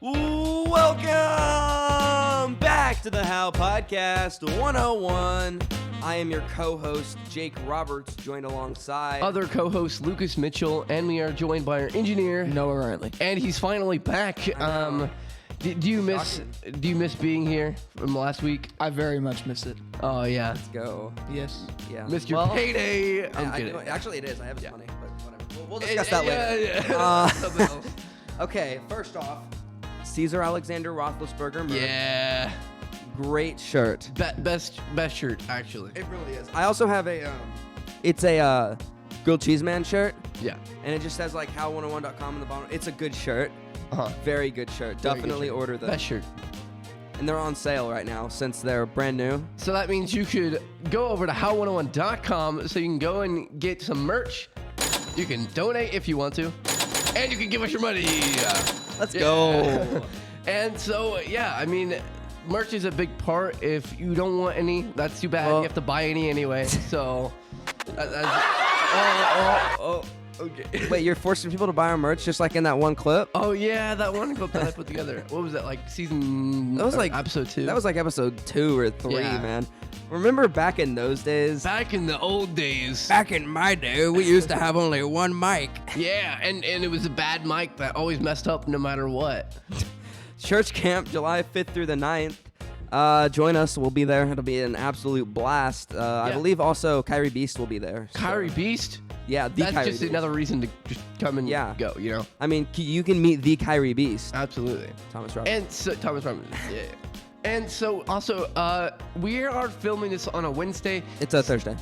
Welcome back to the Howepodcast101. I am your co-host, Jake Roberts, joined alongside other co-host Lucas Mitchell, and we are joined by our engineer Noah Riley. and he's finally back. Do you miss being here from last week? I very much miss it. Oh yeah, Let's go. Yes. Yeah. missed your payday. I'm I, kidding. actually, it is. I have his money, but whatever. We'll discuss that later. Yeah. Something else. Okay, first off, Caesar Alexander Roethlisberger merch. Yeah. Great shirt. Best shirt actually. It really is. I also have it's a grilled cheese man shirt, Yeah. and it just says like how101.com on the bottom. It's a good shirt. Uh-huh. Very good shirt. Very Definitely good shirt. order them. Best shirt. And they're on sale right now since they're brand new. So that means you could go over to how101.com so you can go and get some merch. You can donate if you want to, and you can give us your money. Let's go. And so, yeah, I mean, merch is a big part. If you don't want any, that's too bad. Well- You have to buy any anyway. So, okay. Wait, you're forcing people to buy our merch just like in that one clip? Oh yeah, that one clip that I put together. What was that, like season? That was like episode 2. That was like episode 2 or 3, Yeah. man. Remember back in those days? back in the old days. Back in my day, we used to have only one mic. Yeah, and it was a bad mic that always messed up no matter what. Church camp, July 5th through the 9th. Join us. We'll be there. It'll be an absolute blast. I believe also Kyrie Beast will be there. So- Kyrie Beast. Yeah, the That's Kyrie just Beast. another reason to just come and Yeah. go. You know. I mean, you can meet the Kyrie Beast. Absolutely. Thomas Robinson. And so Thomas Robinson. Yeah. And so also, we are filming this on a Wednesday. It's a Thursday.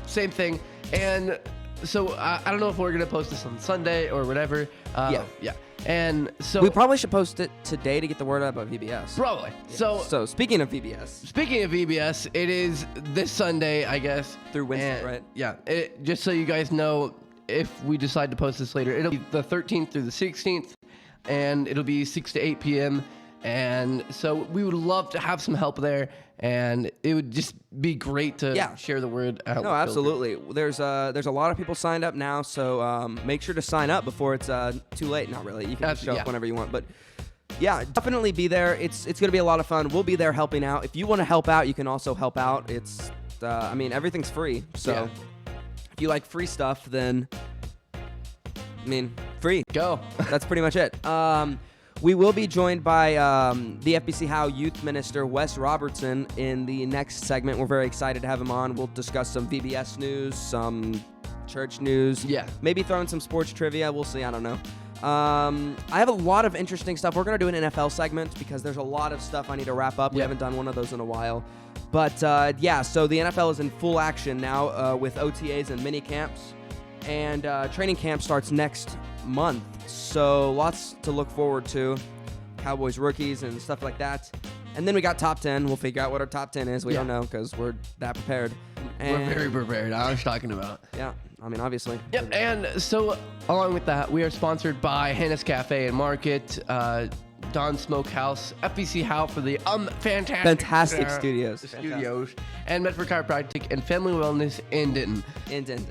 Same thing. And so I don't know if we're gonna post this on Sunday or whatever. Yeah. Yeah. And so We probably should post it today to get the word out about VBS. probably. So speaking of VBS, Speaking of VBS, it is this Sunday, I guess. Through Wednesday, And- right? Yeah. Just so you guys know, if we decide to post this later, it'll be the 13th through the 16th, and it'll be 6 to 8 p.m. And so we would love to have some help there, and it would just be great to share the word out. No, absolutely. There's a lot of people signed up now, so make sure to sign up before it's too late. Not really. You can just show up whenever you want, but yeah, definitely be there. It's gonna be a lot of fun. We'll be there helping out. If you want to help out, you can also help out. It's I mean, everything's free, so if you like free stuff, then I mean, free. Go. That's pretty much it. We will be joined by the FBC How Youth Minister, Wes Robertson, in the next segment. We're very excited to have him on. We'll discuss some VBS news, some church news. Yeah. Maybe throw in some sports trivia. We'll see. I don't know. I have a lot of interesting stuff. We're going to do an NFL segment because there's a lot of stuff I need to wrap up. We haven't done one of those in a while. But, so the NFL is in full action now with OTAs and mini camps. And training camp starts next month. So lots to look forward to. Cowboys rookies and stuff like that. And then we got top 10. We'll figure out what our top 10 is. We don't know because we're that prepared. And We're very prepared. I was talking about. yeah, I mean, obviously. Yep, and so along with that, we are sponsored by Hannah's Cafe and Market, Don Smokehouse, FBC How for the Fantastic studios. studios, and Medford Chiropractic and Family Wellness in Denton.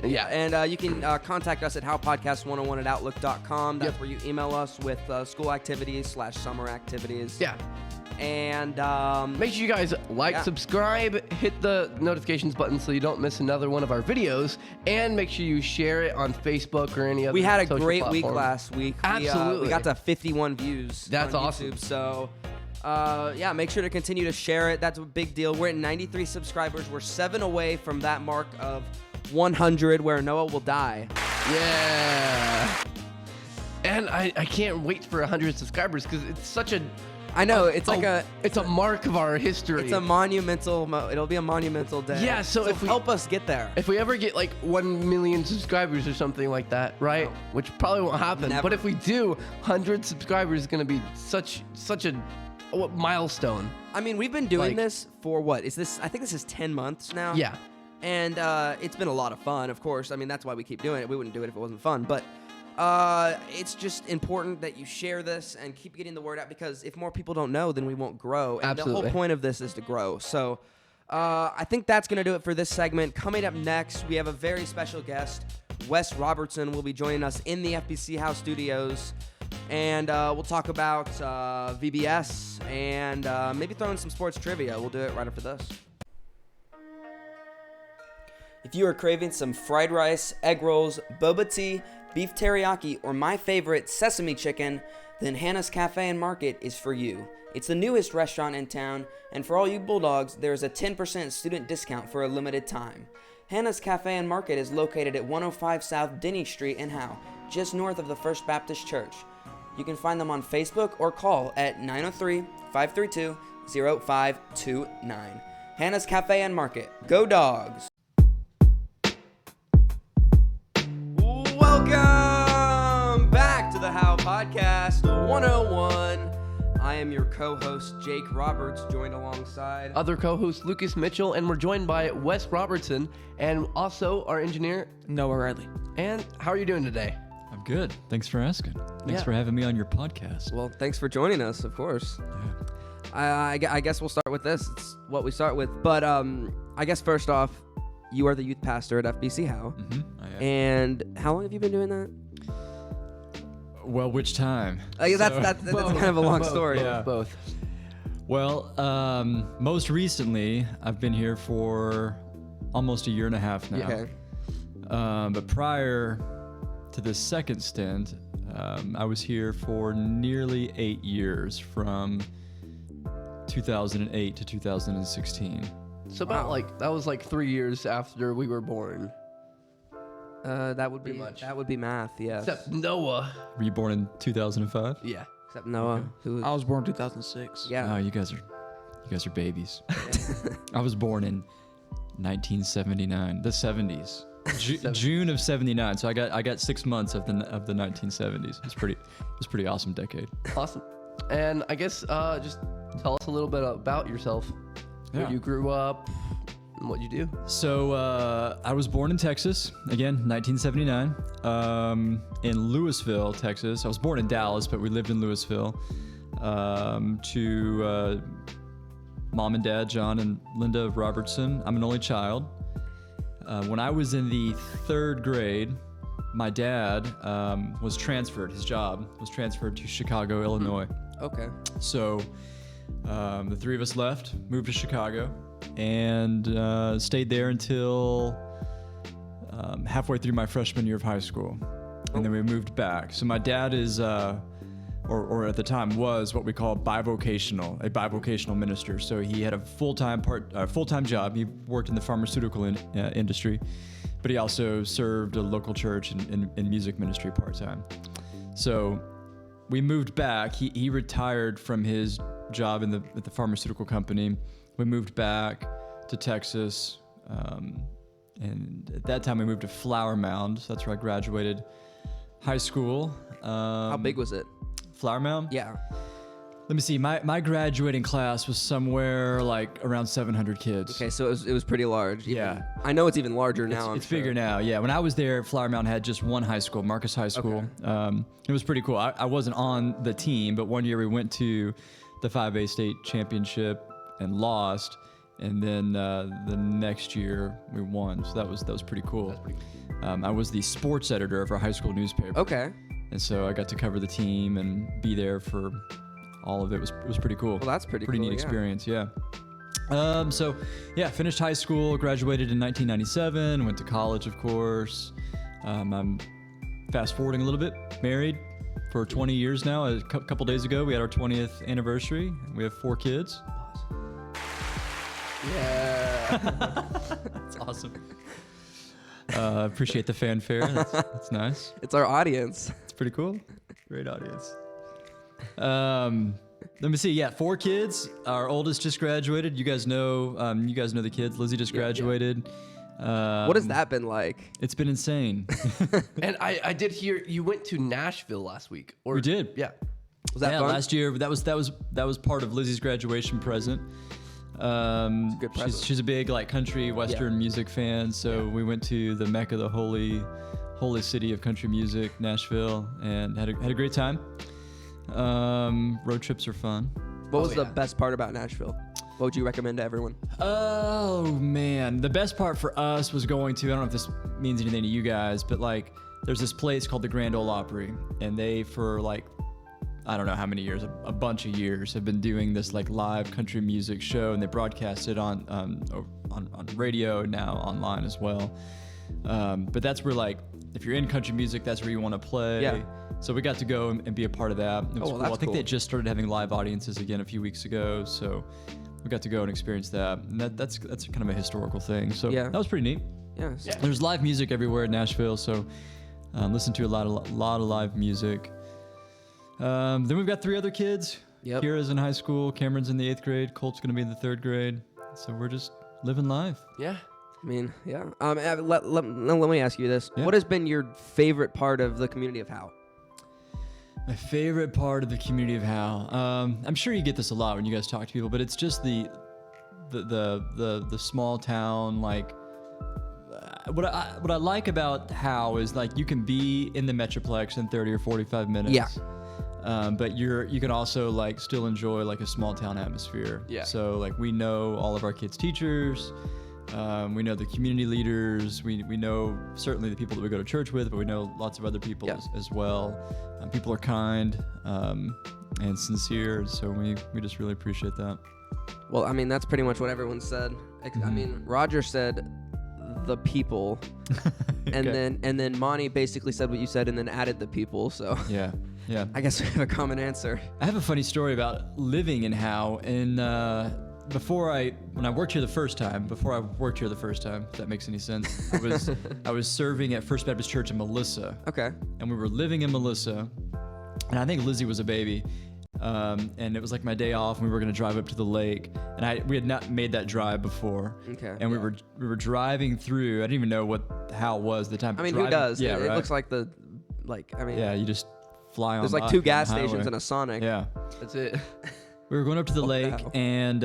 Yeah, and you can contact us at howpodcast101@outlook.com. That's where you email us with school activities / summer activities. Yeah. And Make sure you guys like, subscribe, hit the notifications button so you don't miss another one of our videos, and make sure you share it on Facebook or any other we had a social great platform. week last week. Absolutely. We got to 51 views. That's on awesome. YouTube, so make sure to continue to share it. That's a big deal. We're at 93 subscribers. We're 7 away from that mark of 100 where Noah will die. Yeah. And I can't wait for 100 subscribers because it's such a... I know, it's like it's a mark of our history. It's a monumental, it'll be a monumental day. Yeah, so if we... help us get there. If we ever get like 1 million subscribers or something like that, right? No. Which probably won't happen. Never. But if we do, 100 subscribers is going to be such a milestone. I mean, we've been doing Like- this for what? I think this is 10 months now. Yeah. And it's been a lot of fun, of course. I mean, that's why we keep doing it. We wouldn't do it if it wasn't fun. But it's just important that you share this and keep getting the word out, because if more people don't know, then we won't grow. And Absolutely. the whole point of this is to grow. So I think that's going to do it for this segment. Coming up next, we have a very special guest. Wes Robertson will be joining us in the FBC House studios. and we'll talk about VBS and maybe throw in some sports trivia. We'll do it right after this. If you are craving some fried rice, egg rolls, boba tea, beef teriyaki, or my favorite, sesame chicken, then Hannah's Cafe and Market is for you. It's the newest restaurant in town, and for all you Bulldogs, there is a 10% student discount for a limited time. Hannah's Cafe and Market is located at 105 South Denny Street in Howe, just north of the First Baptist Church. You can find them on Facebook or call at 903-532-0529. Hannah's Cafe and Market. Go Dogs! Welcome back to the Howepodcast 101. I am your co-host, Jake Roberts, joined alongside Other co-host Lucas Mitchell, and we're joined by Wes Robertson and also our engineer Noah Riley. And how are you doing today? I'm good. Thanks for asking. Thanks for having me on your podcast. Well, thanks for joining us, of course. Yeah. I guess we'll start with this. It's what we start with. But I guess first off, you are the youth pastor at FBC Howe. Mm-hmm. I am. And how long have you been doing that? Well, which time? That's kind of a long story. Yeah. Both. Well, most recently, I've been here for almost a year and a half now. Okay. But prior to this second stint, I was here for nearly 8 years, from 2008 to 2016. So about that was 3 years after we were born. That would be Pretty much. That would be math. Yes. Except Noah. Were you born in 2005? Yeah. Except Noah, who I was born in 2006. yeah. Oh, you guys are babies. I was born in 1979, the 70s. June of 79. So I got 6 months of the 1970s. It was pretty awesome decade. Awesome. And I guess just tell us a little bit about yourself. Yeah. Where you grew up and what you do. So I was born in Texas, again, 1979, in Louisville, Texas. I was born in Dallas, but we lived in Louisville. To mom and dad, John and Linda Robertson. I'm an only child. When I was in the 3rd grade, my dad was transferred. His job was transferred to Chicago, Illinois. Okay. So the 3 of us left, moved to Chicago, and stayed there until halfway through my freshman year of high school. And then we moved back. So my dad is, or at the time was, what we call a bivocational minister. So he had a full-time job. He worked in the pharmaceutical industry, but he also served a local church in music ministry part-time. So we moved back. He retired from his job at the pharmaceutical company. We moved back to Texas, and at that time we moved to Flower Mound. So that's where I graduated high school. How big was it? Flower Mound? Yeah. Let me see. My graduating class was somewhere like around 700 kids. Okay, so it was pretty large. Yeah. I know it's even larger now. It's bigger now. Yeah. When I was there, Flower Mound had just one high school, Marcus High School. Okay. It was pretty cool. I wasn't on the team, but one year we went to the 5A state championship and lost, and then the next year we won. So that was pretty cool. That's pretty I was the sports editor of our high school newspaper. Okay. And so I got to cover the team and be there for all of it. It was pretty cool. Well, that's pretty neat cool, yeah. experience. Yeah. So yeah, finished high school, graduated in 1997, went to college, of course. I'm fast forwarding a little bit, married for 20 years now. A couple days ago, we had our 20th anniversary. We have 4 kids. Yeah. That's awesome. Appreciate the fanfare. That's nice. It's our audience. It's pretty cool. Great audience. Let me see. Yeah, 4 kids. Our oldest just graduated. You guys know the kids. Lizzie just graduated. What has that been like? It's been insane. And I did hear you went to Nashville last week. Or We did. Yeah. Was that fun? Last year. That was part of Lizzie's graduation present. Good present. She's a big country western music fan, so we went to the Mecca, the holy city of country music, Nashville, and had a great time. Road trips are fun. What was the best part about Nashville? What would you recommend to everyone? Oh man, the best part for us was going to, I don't know if this means anything to you guys, but there's this place called the Grand Ole Opry, and they for I don't know how many years, a bunch of years, have been doing this like live country music show, and they broadcast it on radio and now online as well. But that's where, like, if you're in country music, that's where you want to play. Yeah. So we got to go and be a part of that. It was cool. I think they just started having live audiences again a few weeks ago, so we got to go and experience that. And that's kind of a historical thing. So that was pretty neat. Yeah. There's live music everywhere in Nashville, so listen to a lot of live music. Then we've got 3 other kids. Yep. Kira's in high school, Cameron's in the 8th grade, Colt's going to be in the 3rd grade. So we're just living life. Yeah. I mean, yeah. Let me ask you this. Yeah. What has been your favorite part of the community of Howe? My favorite part of the community of Howe. I'm sure you get this a lot when you guys talk to people, but it's just the small town, like, what I like about Howe is, like, you can be in the Metroplex in 30 or 45 minutes. Yeah. But you can also, like, still enjoy, like, a small town atmosphere. Yeah. So, like, we know all of our kids' teachers. We know the community leaders. We know certainly the people that we go to church with, but we know lots of other people as well. People are kind and sincere, so we just really appreciate that. Well, I mean, that's pretty much what everyone said. I mean, Roger said the people, Okay. and then Monty basically said what you said, and then added the people. So Yeah. I guess we have a common answer. I have a funny story about living in Howe. And when I worked here the first time, if that makes any sense, I was serving at First Baptist Church in Melissa. Okay. And we were living in Melissa, and I think Lizzie was a baby. And it was like my day off, and we were going to drive up to the lake, and we had not made that drive before. Okay. And we were driving through. I didn't even know how it was at the time. I mean, driving, who does? Yeah, It right? looks like Yeah, you just fly on. there's like by 2 on gas the highway. stations and a Sonic. Yeah. That's it. We were going up to the lake, wow. and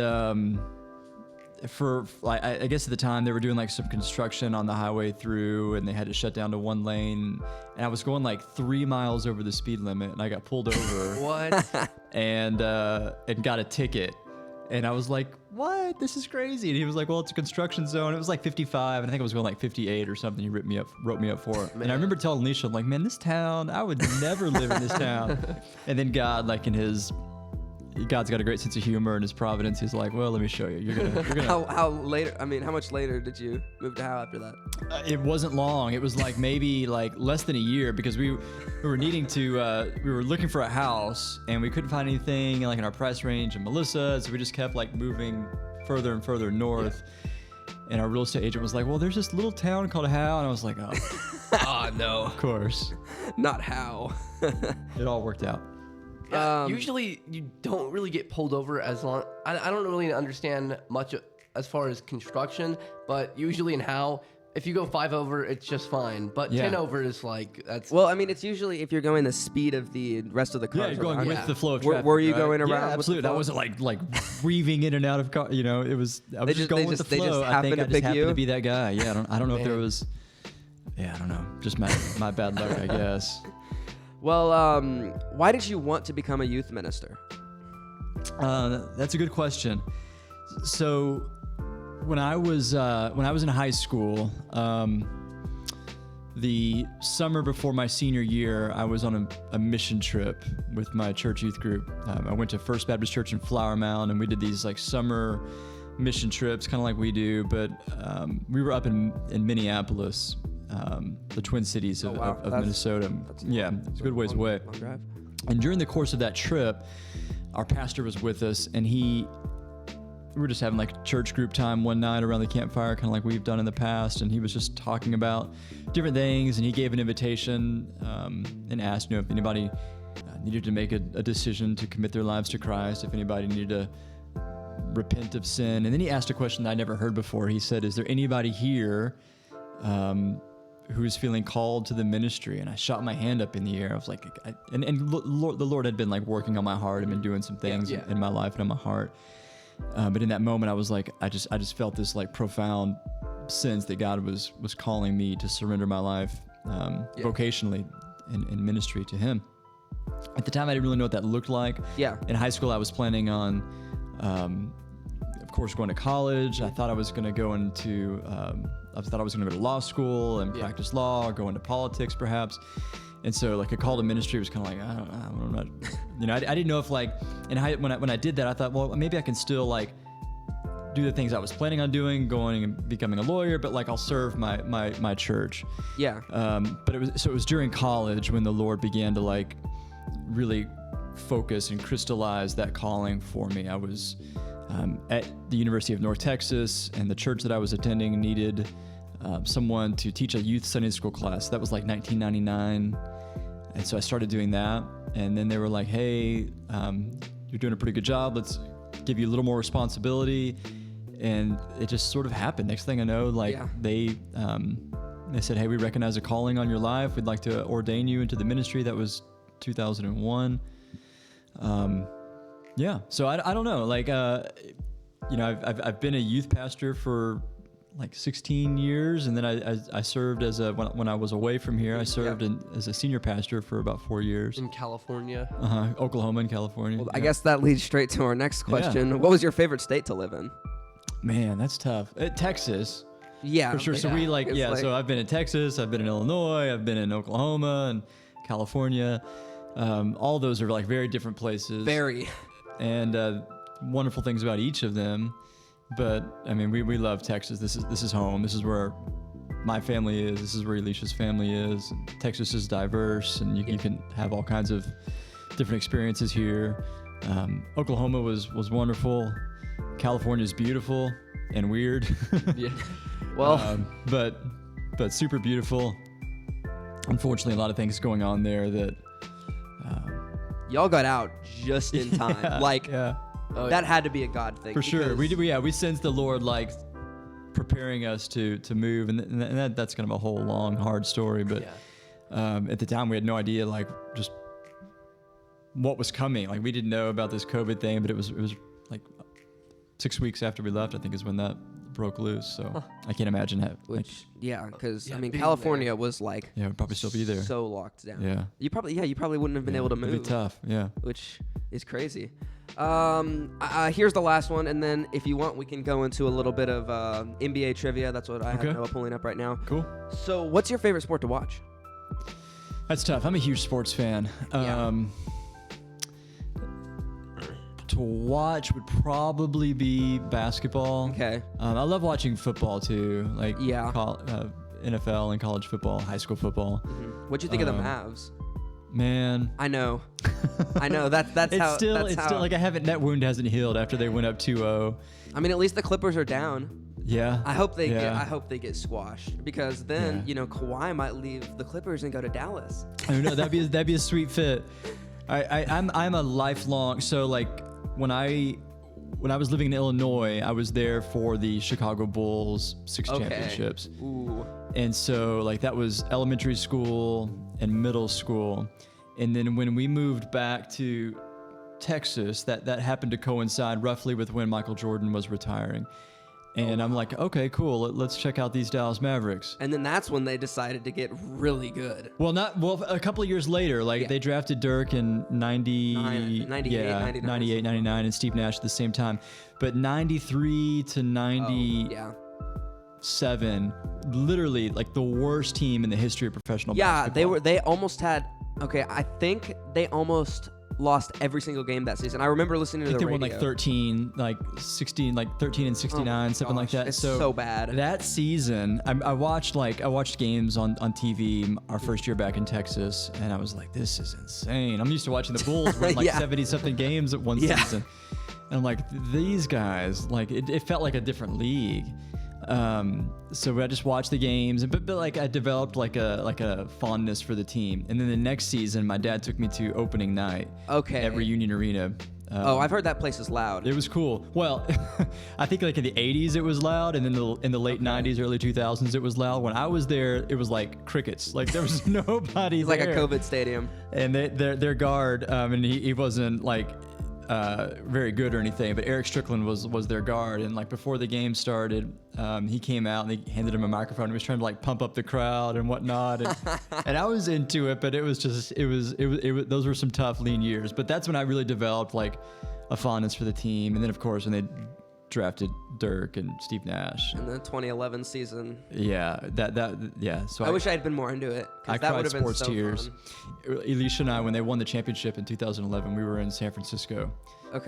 I guess at the time they were doing like some construction on the highway through, and they had to shut down to 1 lane. And I was going like 3 miles over the speed limit, and I got pulled over. What? and got a ticket. And I was like, "What? This is crazy!" And he was like, "Well, it's a construction zone." It was like 55, and I think I was going like 58 or something. He wrote me up for it. And I remember telling Alicia, I'm like, "Man, this town, I would never live in this town." And then God, like God's got a great sense of humor and his providence. He's like, "Well, let me show you. You're gonna." How later? I mean, how much later did you move to Howe after that? It wasn't long. It was like maybe like less than a year, because we were needing to. We were looking for a house, and we couldn't find anything like in our price range in Melissa, so we just kept like moving further and further north. Yeah. And our real estate agent was like, "Well, there's this little town called Howe," and I was like, "Oh, Oh, no. of course." Not Howe. It all worked out. Yeah, usually you don't really get pulled over as long. I don't really understand much as far as construction, but usually in Howe, if you go 5 over, it's just fine. But 10 over is like, that's... Well, I mean, it's usually if you're going the speed of the rest of the cars. Yeah, you're going around. with the flow of traffic. Were you right? going around? Yeah, with absolutely. the That flow? wasn't like weaving in and out of car. It was. I was just going with the they flow. just I think happened I to just pick happened you? to be that guy. Yeah, I don't know if there Man. was. Yeah, I don't know. Just my bad luck, I guess. Well, why did you want to become a youth minister? That's a good question. So, when I was in high school, the summer before my senior year, I was on a mission trip with my church youth group. I went to First Baptist Church in Flower Mound, and we did these like summer mission trips, kind of like we do, but we were up in Minneapolis, the Twin Cities of Minnesota. It's a good ways away. Long drive. And during the course of that trip, our pastor was with us, and we were just having like church group time one night around the campfire, kind of like we've done in the past. And he was just talking about different things, and he gave an invitation and asked, if anybody needed to make a decision to commit their lives to Christ, if anybody needed to repent of sin. And then he asked a question that I never heard before. He said, "Is there anybody here who's feeling called to the ministry?" And I shot my hand up in the air. I was like, the Lord had been like working on my heart and been doing some things in my life and in my heart. But in that moment, I was like, I just felt this like profound sense that God was calling me to surrender my life vocationally in ministry to Him. At the time, I didn't really know what that looked like. Yeah. In high school, I was planning on, of course, going to college. I thought I was going to go into, I thought I was going to go to law school and practice law, or go into politics perhaps. And so like a call to ministry was kind of like, I'm not, you know, I didn't know if like, and when I did that, I thought, well, maybe I can still like do the things I was planning on doing, going and becoming a lawyer, but like I'll serve my church. Yeah. But it was during college when the Lord began to like really focus and crystallize that calling for me. I was at the University of North Texas, and the church that I was attending needed someone to teach a youth Sunday school class. That was like 1999. And so I started doing that. And then they were like, hey, you're doing a pretty good job. Let's give you a little more responsibility. And it just sort of happened. Next thing I know, like they said, hey, we recognize a calling on your life. We'd like to ordain you into the ministry. That was 2001. Yeah. So I don't know. Like, you know, I've been a youth pastor for like 16 years, and then I served as when I was away from here, I served as a senior pastor for about 4 years in California. Oklahoma and California. Well, I guess that leads straight to our next question. Yeah. What was your favorite state to live in? Man, that's tough. Texas. Yeah, for sure. So we so I've been in Texas, I've been in Illinois, I've been in Oklahoma and California. All those are like very different places. Very. And wonderful things about each of them. But I mean, we love Texas. This is home. This is where my family is. This is where Elisha's family is. Texas is diverse, and you can have all kinds of different experiences here. Oklahoma was wonderful. California is beautiful and weird. Yeah. Well, but super beautiful. Unfortunately, a lot of things going on there that y'all got out just in time. That had to be a God thing. For sure. We sensed the Lord like preparing us to move, and that's kind of a whole long, hard story. But at the time, we had no idea like just what was coming. Like we didn't know about this COVID thing, but it was like 6 weeks after we left, I think, is when that broke loose. So I can't imagine that. Because I mean, California was like would probably still be there, so locked down. Yeah. You probably wouldn't have been able to move. It'd be tough. Yeah. Which is crazy. Here's the last one, and then if you want, we can go into a little bit of NBA trivia. That's what I have Noah pulling up right now. Cool. So, what's your favorite sport to watch? That's tough. I'm a huge sports fan. To watch would probably be basketball. Okay. I love watching football too, like NFL and college football, high school football. Mm-hmm. What'd you think of the Mavs? Man, I know. That's how. It's still like that wound hasn't healed after they went up 2-0. I mean, at least the Clippers are down. Yeah. I hope they get squashed, because then Kawhi might leave the Clippers and go to Dallas. I know that'd be a sweet fit. I'm a lifelong, so like when I was living in Illinois, I was there for the Chicago Bulls 6 championships. Ooh. And so like that was elementary school and middle school. And then when we moved back to Texas, that happened to coincide roughly with when Michael Jordan was retiring. And I'm like, okay, cool. Let's check out these Dallas Mavericks. And then that's when they decided to get really good. Well, a couple of years later, they drafted Dirk in 98, 99, and Steve Nash at the same time. But 93 to 97, literally like the worst team in the history of professional basketball. They almost had. Okay, I think they almost lost every single game that season. I remember listening to the radio. They won like 13, like 16, like 13 and 69, something like that. It's so bad. That season, I watched games on TV our first year back in Texas, and I was like, this is insane. I'm used to watching the Bulls win like 70-something games at one season. And I'm like, these guys, like it felt like a different league. So I just watched the games, but like I developed like a fondness for the team. And then the next season, my dad took me to opening night at Reunion Arena. I've heard that place is loud. It was cool. Well, I think like in the 80s it was loud, and then in the late 90s, early 2000s it was loud. When I was there, it was like crickets. Like there was nobody It's there. like a COVID stadium. And their guard, and he wasn't like very good or anything, but Eric Strickland was their guard. And like before the game started, he came out and they handed him a microphone. He was trying to like pump up the crowd and whatnot, and I was into it, but it was those were some tough, lean years. But that's when I really developed like a fondness for the team. And then of course when they drafted Dirk and Steve Nash. In the 2011 season. Yeah, yeah. So I wish I had been more into it. I that cried would have been sports so tears. fun. Elisha and I, when they won the championship in 2011, we were in San Francisco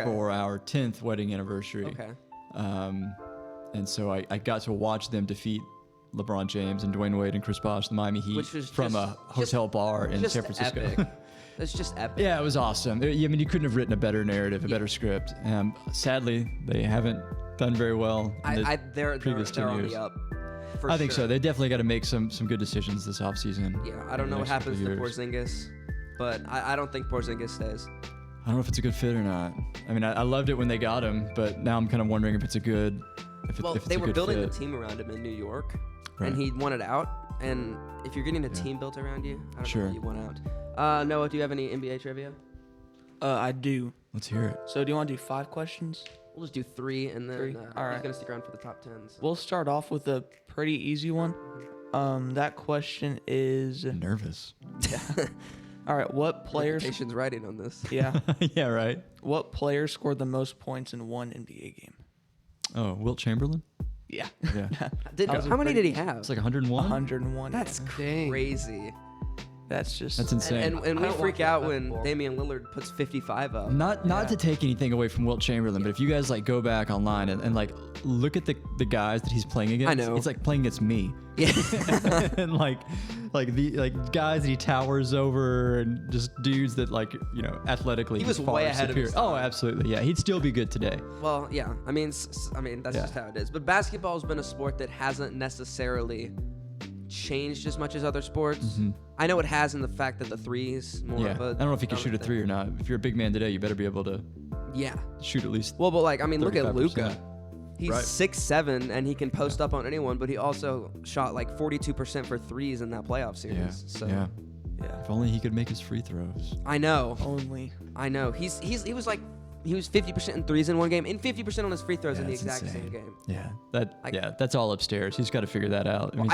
for our 10th wedding anniversary. Okay. And so I got to watch them defeat LeBron James and Dwayne Wade and Chris Bosh, the Miami Heat, from a hotel bar in San Francisco. Epic. It's just epic. Yeah, it was awesome. I mean, you couldn't have written a better narrative, a better script. Sadly, they haven't done very well in the previous 2 on years. the up. I think so. They definitely got to make some good decisions this offseason. Yeah, I don't know what happens to Porzingis, but I don't think Porzingis stays. I don't know if it's a good fit or not. I mean, I loved it when they got him, but now I'm kind of wondering if it's a good if it's they a were good building fit. the team around him in New York, Right. and he wanted out. And if you're getting a team built around you, I don't know if you want out. Noah, do you have any NBA trivia? I do. Let's hear it. So do you want to do 5 questions? We'll just do 3, and then All right. he's gonna stick around for the top 10s. We'll start off with a pretty easy one. That question is. I'm nervous. All right. What players? Reputation's writing on this. Yeah. Yeah, right. What player scored the most points in one NBA game? Oh, Wilt Chamberlain? Yeah. Yeah. How many did he have? It's like 101? 101. That's yeah. crazy. That's just. That's insane. And we I don't freak watch out that when basketball. Damian Lillard puts 55 up. Not to take anything away from Wilt Chamberlain, but if you guys like go back online and like look at the guys that he's playing against, I know. it's like playing against me. Yeah. And like guys that he towers over and just dudes that athletically He was he's far way ahead of superior. his Oh, time. absolutely. Yeah, he'd still be good today. Well, yeah. I mean, that's Yeah. just how it is. But basketball's been a sport that hasn't necessarily changed as much as other sports. I know it has in the fact that the threes more Yeah. of a I don't know if he can shoot a three or not. If you're a big man today, you better be able to Yeah. shoot at least. Well, but look at 35%. Luka. He's Right. 6'7" and he can post up on anyone, but he also shot like 42% for threes in that playoff series. Yeah. So Yeah. Yeah. If only he could make his free throws. I know. Only. He was 50% in threes in one game and 50% on his free throws in the that's exact insane. same game. Yeah. That's all upstairs. He's got to figure that out. I mean,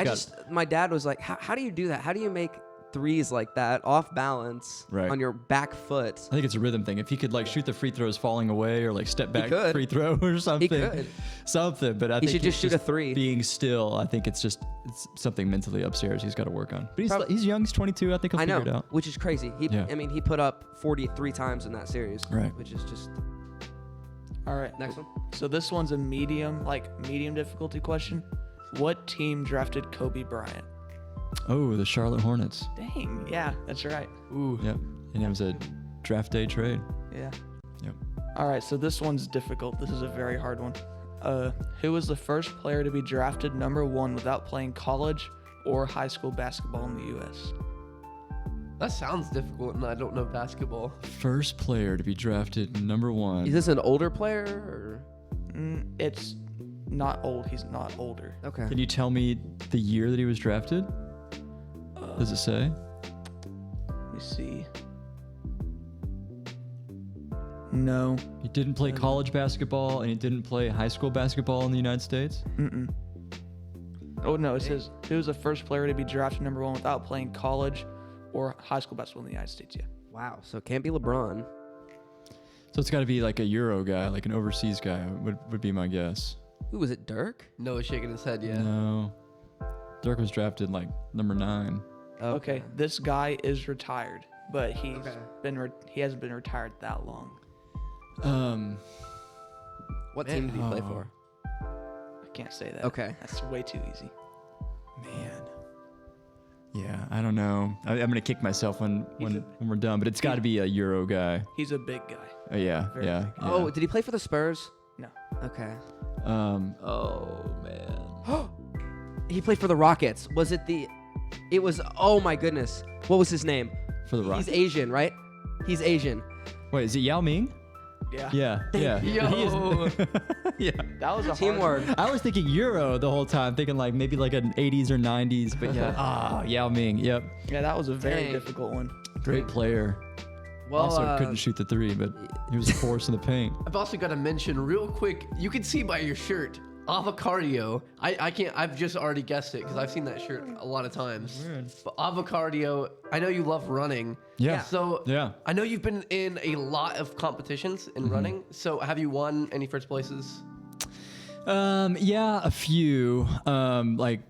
My dad was like, how do you do that? How do you make threes like that off balance on your back foot? I think it's a rhythm thing. If he could shoot the free throws falling away or step back could. free throw or something. He could. Something, but I think should just shoot a 3. Being still, I think it's something mentally upstairs he's got to work on. But he's young, he's 22. I think he'll I figure know, it out. which is crazy. He put up 43 times in that series, Right. which is just All right. next one. So this one's a medium difficulty question. What team drafted Kobe Bryant? Oh, the Charlotte Hornets. Dang. Yeah, that's right. Ooh. Yep. And it was a draft day trade. Yeah. Yep. All right. So this one's difficult. This is a very hard one. Who was the first player to be drafted number 1 without playing college or high school basketball in the U.S.? That sounds difficult, and I don't know basketball. First player to be drafted number 1. Is this an older player It's not old. He's not older. or okay? Can you tell me the year that he was drafted? Does it say? Let me see. No. He didn't play college basketball and he didn't play high school basketball in the United States? Oh, no. It says who was the first player to be drafted number 1 without playing college or high school basketball in the United States? Yeah. Wow. So it can't be LeBron. So it's got to be a Euro guy, an overseas guy would be my guess. Who was it? Dirk? Noah's shaking his head, yeah. No. Dirk was drafted number 9. Okay. This guy is retired, but he hasn't been retired that long. What team did he play for? I can't say that. Okay. That's way too easy. Man. Yeah, I don't know. I'm gonna kick myself when we're done, but it's got to be a Euro guy. He's a big guy. Oh yeah, Very yeah. big. Oh, did he play for the Spurs? No. Okay. Oh man. He played for the Rockets. Was it the? It was. Oh my goodness. What was his name? For the Rockets. He's Asian, right? He's Asian. Wait, is it Yao Ming? Yeah. Yeah, yeah. Yo. He is- yeah. That was a Teamwork. hard one. I was thinking Euro the whole time, thinking maybe an 80s or 90s, but yeah. Yao Ming. Yep. Yeah, that was a very Dang. difficult one. Great player. Well, Also couldn't shoot the 3, but he was a force in the paint. I've also got to mention real quick, you can see by your shirt, avocado. I can't, I've just already guessed it because I've seen that shirt a lot of times. Weird. But avocado, I know you love running. Yeah. So Yeah. I know you've been in a lot of competitions in running. So have you won any first places? Yeah, a few. Like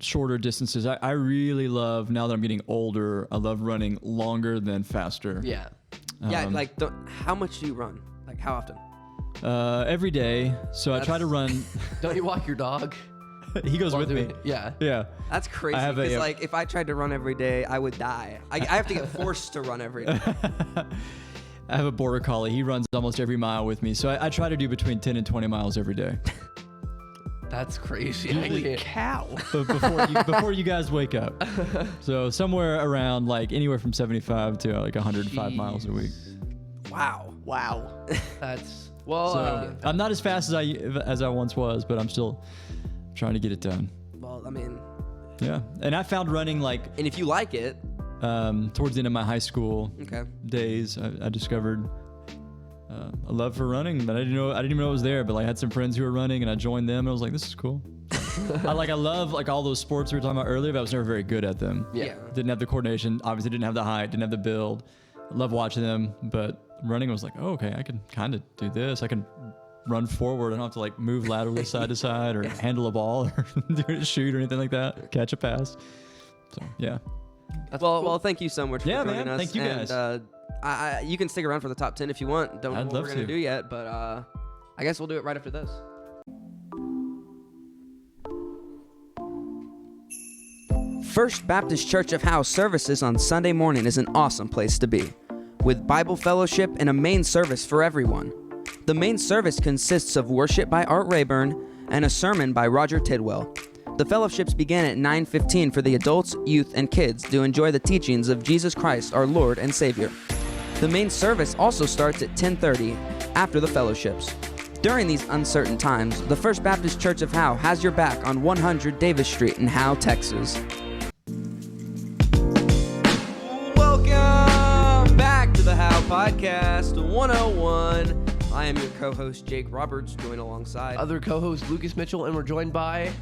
shorter distances. I really love, now that I'm getting older, I love running longer than faster. Yeah. Yeah, like how much do you run? Like how often? Every day. So I try to run. Don't you walk your dog? He goes while with me. doing it? Yeah. Yeah. That's crazy. I have Because like if I tried to run every day, I would die. I have to get forced to run every day. I have a border collie. He runs almost every mile with me. So I try to do between 10 and 20 miles every day. That's crazy. Holy cow. But before you guys wake up. So somewhere around like anywhere from 75 to like 105 miles a week. Wow. That's So I'm not as fast as I once was, but I'm still trying to get it done. Well, I mean, Yeah. And I found running like and if you like it, towards the end of my high school okay. days, I discovered a love for running, but I didn't even know it was there. But like I had some friends who were running, and I joined them, and I was like, this is cool. I love like all those sports we were talking about earlier, but I was never very good at them. Yeah. Didn't have the coordination, obviously didn't have the height, didn't have the build. I love watching them, but running was like, oh, okay, I can kind of do this. I can run forward. I don't have to like move laterally side to side or handle a ball or do a shoot or anything like that. Catch a pass. So yeah. Well, thank you so much for Yeah, joining man. us. Thank you guys. And, you can stick around for the top 10 if you want. Don't know I'd what love we're going to to. do yet, but I guess we'll do it right after this. First Baptist Church of Howe services on Sunday morning is an awesome place to be, with Bible fellowship and a main service for everyone. The main service consists of worship by Art Rayburn and a sermon by Roger Tidwell. The fellowships begin at 9:15 for the adults, youth, and kids to enjoy the teachings of Jesus Christ, our Lord and Savior. The main service also starts at 10:30 after the fellowships. During these uncertain times, the First Baptist Church of Howe has your back on 100 Davis Street in Howe, Texas. Welcome back to the Howepodcast 101. I am your co-host, Jake Roberts, joined alongside other co-host Lucas Mitchell, and we're joined by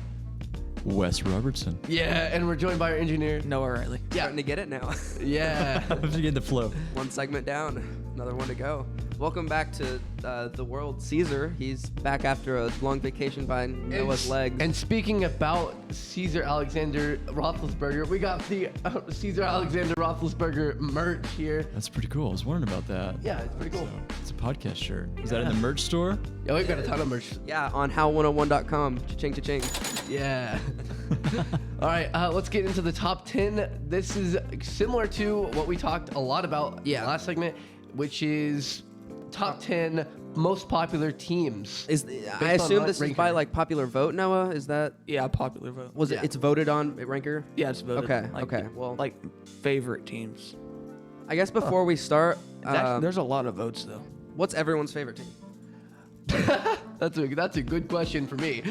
Wes Robertson. and we're joined by our engineer Noah Riley. Starting to get it now. Yeah. I'm just getting the flow. One segment down, another one to go. Welcome back to the world, Caesar. He's back after a long vacation by Noah's legs. And speaking about Caesar Alexander Roethlisberger, we got the Caesar Alexander Roethlisberger merch here. That's pretty cool. I was wondering about that. Yeah, it's pretty cool. So, it's a podcast shirt. Is that in the merch store? Yeah, we've got a ton of merch. Yeah, on how101.com. Cha-ching, cha-ching. Yeah. All right, let's get into the top 10. This is similar to what we talked a lot about in the last segment, which is top 10 most popular teams. I assume this is ranking. by like popular vote, Noah? Is that? Yeah, popular vote. Was it? It's voted on at Ranker? Yeah, it's voted. Okay, Like, okay, well- like favorite teams. I guess before we start, There's a lot of votes though. what's everyone's favorite team? That's a good question for me.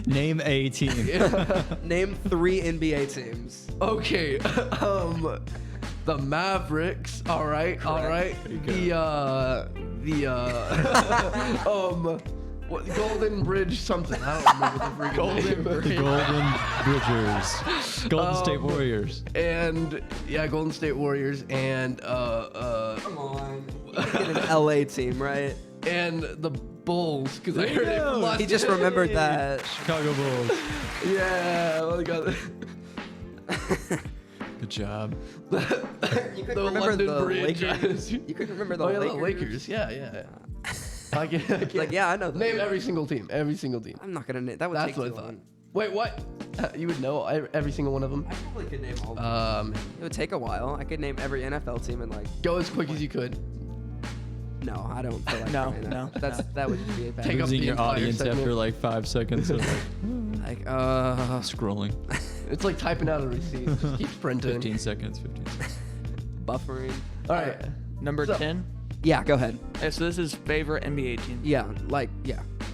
Name a team. Name 3 NBA teams. Okay. The Mavericks. All right. What, Golden Bridge something. I don't remember the freaking name. The Golden Bridgers. Golden State Warriors. And Golden State Warriors and Come on. You can get an LA team, right? and the Bulls, because I There you heard it go. from last He just remembered that. Chicago Bulls. Yeah, well, I got it. Good job. You The couldn't remember London the Bridge. Lakers. You couldn't remember the Oh yeah, Lakers. the Lakers. Yeah. I can't. Like, yeah, I know. Name every single team. Every single team. I'm not gonna name. That would That's take what I too thought. long. Wait, what? You would know every single one of them. I probably could name all of them. It would take a while. I could name every NFL team in like. Go as quick as you could. No, I don't feel like No, doing that. no, That would just be a bad. Take up Losing the your entire audience segment. after like 5 seconds of Like, scrolling. It's like typing out a receipt. Just keeps printing. 15 seconds. buffering. All right. Number So- 10. Yeah, go ahead. So this is favorite NBA team. Yeah.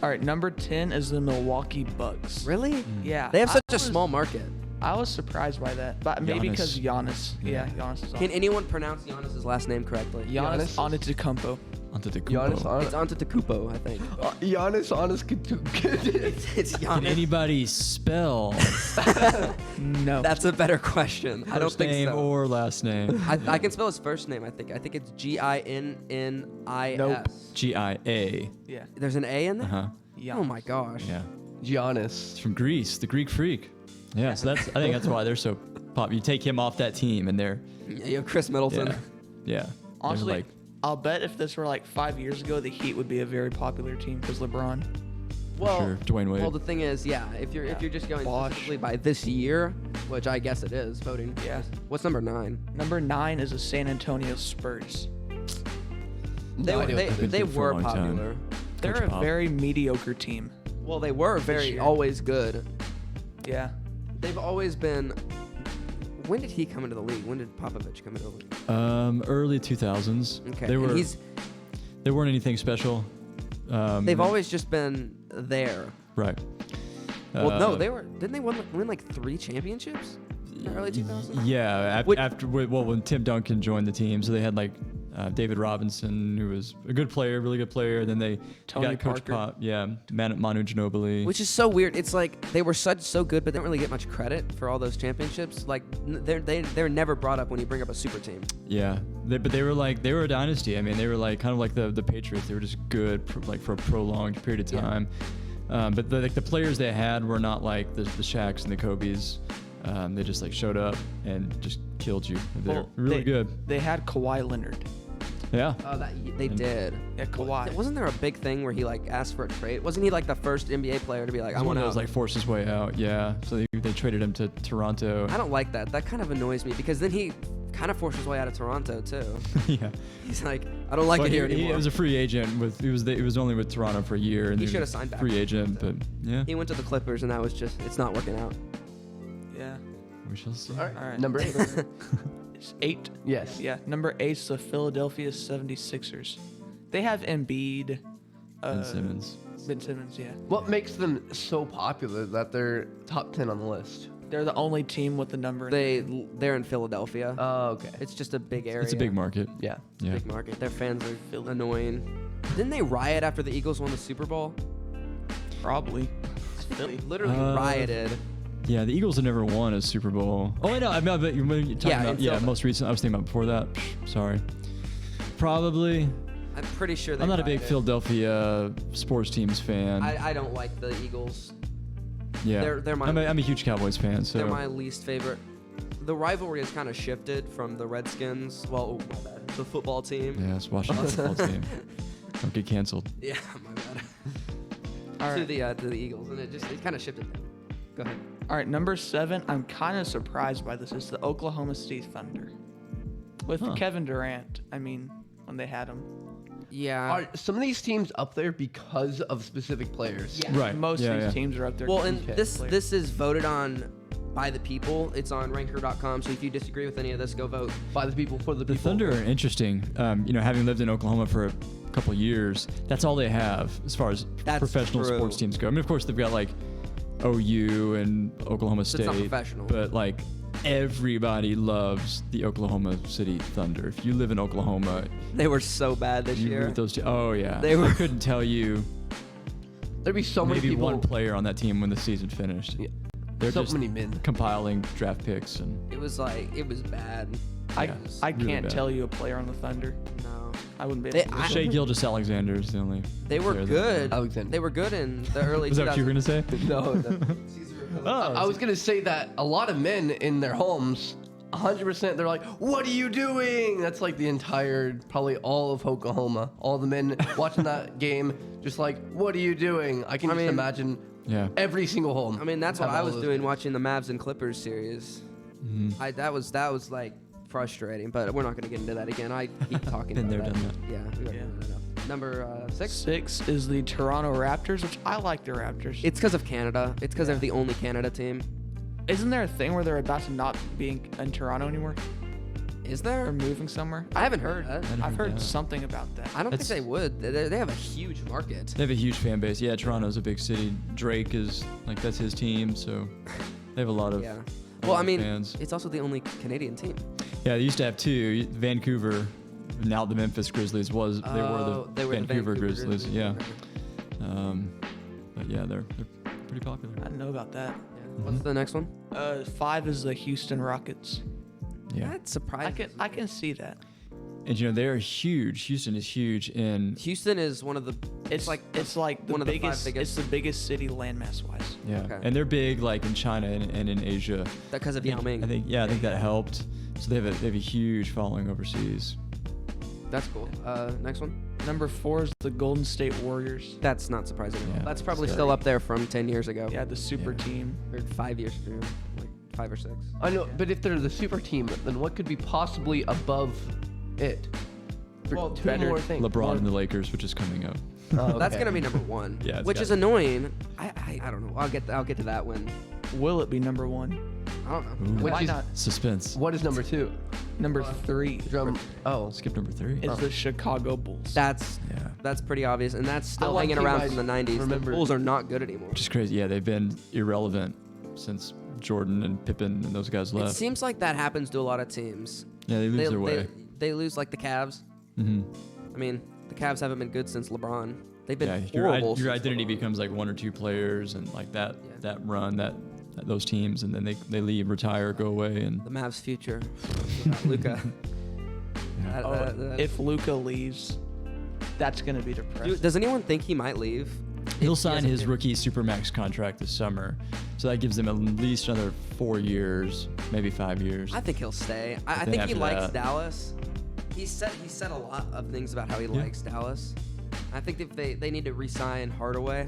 All right, number 10 is the Milwaukee Bucks. Really? Yeah. They have I such a was- small market. I was surprised by that, but maybe Giannis. because Giannis. Yeah. Giannis is on. Can anyone pronounce Giannis's last name correctly? Giannis Antetokounmpo. Giannis It's Antetokounmpo, I think. Giannis honest. It's Can Giannis. anybody spell No. That's a better question. I don't first think name so. or last name? I can spell his first name. I think it's Ginnis. Nope. G-I-A. Yeah. There's an A in there. Uh-huh. Giannis. Oh my gosh. Yeah. Giannis. It's from Greece, the Greek freak. Yeah, so I think that's why they're so popular. You take him off that team and they're, Yeah, you have Chris Middleton. yeah. Honestly, They're like, I'll bet if this were like 5 years ago, the Heat would be a very popular team because LeBron. Well, sure, Dwayne Wade. well, the thing is, yeah, if you're just going Bosh. specifically by this year, which I guess it is voting. Yeah. What's number 9? Number 9 is the San Antonio Spurs. They No idea what they've they been for a were long time. popular. They're Coach a Pop. very mediocre team. Well, they were very year. always good. Yeah. They've always been. When did he come into the league? When did Popovich come into the league? early 2000s. Okay, They and were. he's. They weren't anything special. They've always just been there. Right. Well, no, they were. Didn't they win like 3 championships in the early 2000s? Yeah, Which- after when Tim Duncan joined the team, so they had like David Robinson, who was a good player, really good player. Then they Tony got Coach Parker. Pop, Manu Ginobili. Which is so weird. It's like they were so good, but they don't really get much credit for all those championships. Like they're never brought up when you bring up a super team. Yeah, but they were a dynasty. I mean, they were like kind of like the Patriots. They were just good for a prolonged period of Yeah. time. But the players they had were not like the Shaqs and the Kobes. They just like showed up and just killed you. They're Well, really good. They had Kawhi Leonard. Yeah. Oh, they did. Yeah, Kawhi. Wasn't there a big thing where he like asked for a trade? Wasn't he like the first NBA player to be like, I want to to like force his way out. Yeah. So they traded him to Toronto. I don't like that. That kind of annoys me because then he kind of forced his way out of Toronto too. Yeah. He's like, I don't like But it here he anymore. was a free agent he was only with Toronto for a year. And He then should have signed back. free agent, but yeah. He went to the Clippers and that was it's not working out. Yeah. We shall see. All right. Number 8. It's 8. Yes. Yeah. Number 8 is the Philadelphia 76ers. They have Embiid. Ben Simmons. Ben Simmons, yeah. What makes them so popular that they're top 10 on the list? They're the only team with the number. in They're in Philadelphia. Oh, okay. It's just a big area. It's a big market. Yeah. Yeah. Big market. Their fans are annoying. Didn't they riot after the Eagles won the Super Bowl? Probably. They literally Uh, rioted. Yeah, the Eagles have never won a Super Bowl. Oh, wait, no, I mean, but you're talking Yeah, about, in Philly. most recent. I was thinking about before that. Sorry. Probably. I'm pretty sure they I'm not a big rioted. Philadelphia sports teams fan. I don't like the Eagles. yeah. they're my- I'm a huge Cowboys fan, so. They're my least favorite. The rivalry has kind of shifted from the Redskins. Well, my bad. The football team. Yeah, it's Washington football team. Don't get canceled. Yeah, my bad. All To right. the Eagles, and it kind of shifted. Go ahead. All right, number 7. I'm kind of surprised by this. It's the Oklahoma City Thunder. With Huh. Kevin Durant, I mean, when they had him. Yeah. Are some of these teams up there because of specific players? Yeah. Right. Most yeah, of these yeah. teams are up there. Well, because and of this players. this is voted on by the people. It's on ranker.com. So if you disagree with any of this, go vote. By the people, for the The people. Thunder are interesting. Having lived in Oklahoma for a couple of years, that's all they have as far as That's professional true. sports teams go. I mean, of course, they've got like OU and Oklahoma So State. it's not professional. But like everybody loves the Oklahoma City Thunder. If you live in Oklahoma, They were so bad this you year. root those. Oh yeah. They were- I couldn't tell you There'd be so many maybe people. one player on that team when the season finished. Yeah. They're So just many men. compiling draft picks and It was bad. I yeah, I really can't bad. tell you a player on the Thunder. No. I wouldn't be They- able to. I- Shea Gilgeous-Alexander is the only. They were player that- good. Alexander. They were good in the early Is that what you were gonna say? No. Oh, I was gonna say that a lot of men in their homes, 100%, they're like, "What are you doing?" That's like the entire, probably all of Oklahoma. All the men watching that game, just like, "What are you doing?" I can I just mean- imagine yeah. every single home. I mean, that's what have I all was those doing guys. watching the Mavs and Clippers series. Mhm. That was like frustrating, but we're not going to get into that again. I keep talking Been about there, that. done Yeah, we already Yeah. done that enough. Number 6. 6 is the Toronto Raptors, which I like the Raptors. It's because of Canada. It's because they're the only Canada team. Isn't there a thing where they're about to not be in Toronto anymore? Is Or there? moving somewhere? I haven't heard that. I've heard that. something about that. I don't think That's- they would. They have a huge market. They have a huge fan base. Yeah, Toronto's a big city. Drake is like that's his team, so they have a lot of. Yeah. Well, I mean, fans. it's also the only Canadian team. Yeah, they used to have two. Vancouver, now the Memphis Grizzlies they were the Vancouver Grizzlies. Yeah. But yeah, they're pretty popular. I didn't know about that. What's the next one? 5 is the Houston Rockets. Yeah. That's surprising. I can see that. And they're huge. Houston is huge in. Houston is one of the. It's like the one of the five biggest. biggest. It's the biggest city landmass wise. Yeah. Okay. And they're big like in China and in Asia. Because of Yao Ming. I think that helped. So they have a huge following overseas. That's cool. Next one. Number 4 is the Golden State Warriors. That's not surprising at all. Yeah, That's probably it's still up there from 10 years ago. Yeah, the super Yeah. team. Or 5 years ago. Like 5 or 6. I know, but if they're the super team, then what could be possibly above it? Well, Two better. more things. LeBron and the Lakers, which is coming up. Oh, That's okay. gonna be number 1. Yeah, it's which got- is annoying. I don't know. I'll get to that when. Will it be number 1? I don't know. Ooh. Which Why is- not? Suspense. What is number 2? Number 3 Skip number 3. is the Chicago Bulls. That's pretty obvious, and that's still like hanging you around guys from the 90s. remember- The Bulls are not good anymore. Which is crazy. Yeah, they've been irrelevant since Jordan and Pippen and those guys It left. seems like that happens to a lot of teams. Yeah, they lose their way. They lose like the Cavs. Mm-hmm. I mean, the Cavs haven't been good since LeBron. They've been Yeah, horrible. your since identity LeBron. becomes like 1 or 2 players and like that Yeah. run those teams, and then they leave, retire, go away, and The Mavs' future without Luka. If Luka leaves, that's gonna be depressing. Does anyone think he might leave? he'll If he sign hasn't his been- rookie supermax contract this summer, so that gives him at least another 4 years, maybe 5 years. I think he'll stay. I then think he after likes that- Dallas. He said a lot of things about how he likes Dallas. I think if they need to re-sign Hardaway.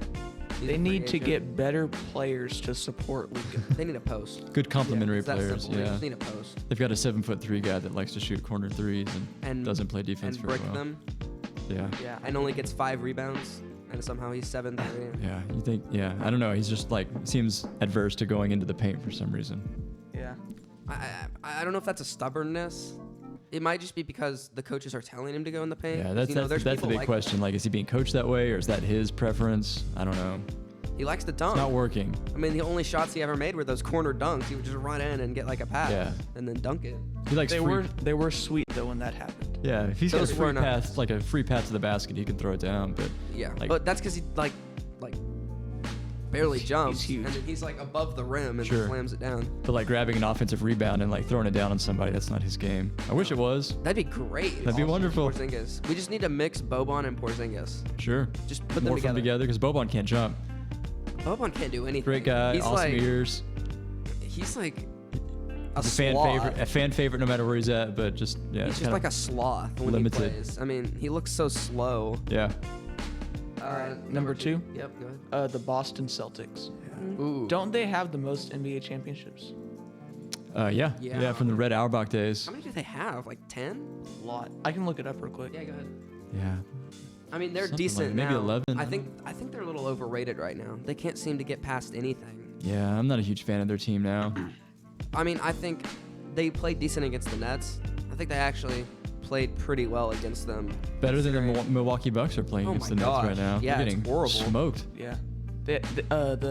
He's They a free need to agent. get better players to support Luka. They need a post. Good complementary It's that players. simple. They Yeah, just need a post they've got a 7'3" guy that likes to shoot corner threes and doesn't play defense and very brick well. them. Yeah. Yeah. And only gets 5 rebounds, and somehow he's 7'3". Yeah, you think? Yeah, I don't know. He's just like seems adverse to going into the paint for some reason. Yeah. I don't know if that's a stubbornness. It might just be because the coaches are telling him to go in the paint. Yeah, that's there's the people big like question. Like, is he being coached that way, or is that his preference? I don't know. that. He likes to dunk. It's not working. I mean, the only shots he ever made were those corner dunks. He would just run in and get like a pass, Yeah. and then dunk it. He likes They free. were sweet though when that happened. Yeah, if he's got a Those were free not- pass, like a free pass to the basket, he can throw it down. But Yeah, like, but that's because he like barely jumps, huge. and then he's like above the rim and Sure. slams it down. like grabbing an offensive rebound and like throwing it down on somebody, that's not his game. I wish it was. That'd be great. That'd be wonderful. Porzingis. We just need to mix Boban and Porzingis. Sure. Just put More them from together. because Boban can't jump. Boban can't do anything. Great guy, He's awesome like, ears. He's like a He's a sloth. fan favorite no matter where he's at. But just yeah, He's it's just kinda- like a sloth when limited. he plays. I mean, he looks so slow. yeah. All right, number 2, Yep, go ahead. the Boston Celtics. Ooh. Don't they have the most NBA championships? Yeah, Yeah. from the Red Auerbach days. How many do they have? Like 10? A lot. I can look it up real quick. Yeah, go ahead. Yeah. I mean, they're Something decent like maybe now. 11. I think they're a little overrated right now. They can't seem to get past anything. Yeah, I'm not a huge fan of their team now. I mean, I think they played decent against the Nets. I think they actually played pretty well against them. Better than the considering- Milwaukee Bucks are playing Oh against my the Nets gosh. right now. Yeah, They're it's getting horrible. smoked. Yeah. The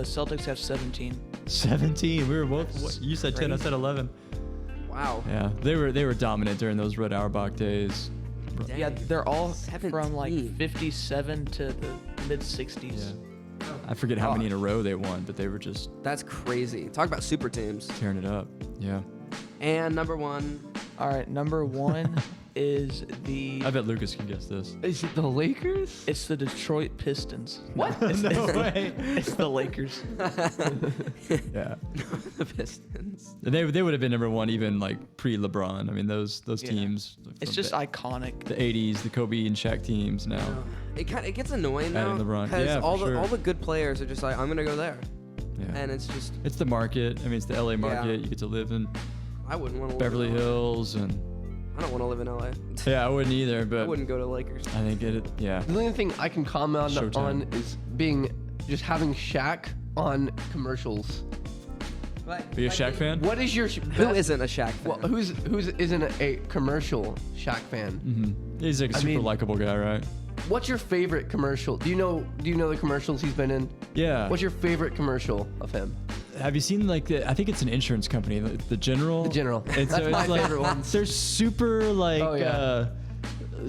Celtics have 17. 17. We were both. That's You said 10. I crazy. said 11. Wow. Yeah, they were dominant during those Red Auerbach days. Dang. Yeah, they're all from like 17. 57 to the mid 60s. Yeah. I forget how many in a row they won, but they were just That's crazy. Talk about super teams. tearing it up. Yeah. And number 1, All right, number 1 is I bet Lucas can guess this. Is it the Lakers? it's the Detroit Pistons. What? No way. It's the Lakers. Yeah. the Pistons. They would have been number 1 even like pre-LeBron. I mean those Yeah. teams. It's from just the iconic. 80s, the Kobe and Shaq teams now. It gets annoying Adding now LeBron. because Yeah, for all sure. the good players are just like, I'm gonna go there, Yeah. and it's just It's the market. I mean, it's the LA market. You get to live in I wouldn't want to Beverly live in LA. Hills, and I don't want to live in LA. yeah, I wouldn't either. I But wouldn't go to Lakers. I think yeah. The only thing I can comment Showtime. on is just having Shaq on commercials. Are you a Shaq fan? What is your Who isn't a Shaq fan? Well, who's isn't a commercial Shaq fan? Mm-hmm. He's like a super mean- likable guy, right? What's your favorite commercial? Do you know the commercials he's been in? Yeah. What's your favorite commercial of him? Have you seen like I think it's an insurance company, the General. The General. And That's so my it's like, favorite one. They're super like. Oh, yeah.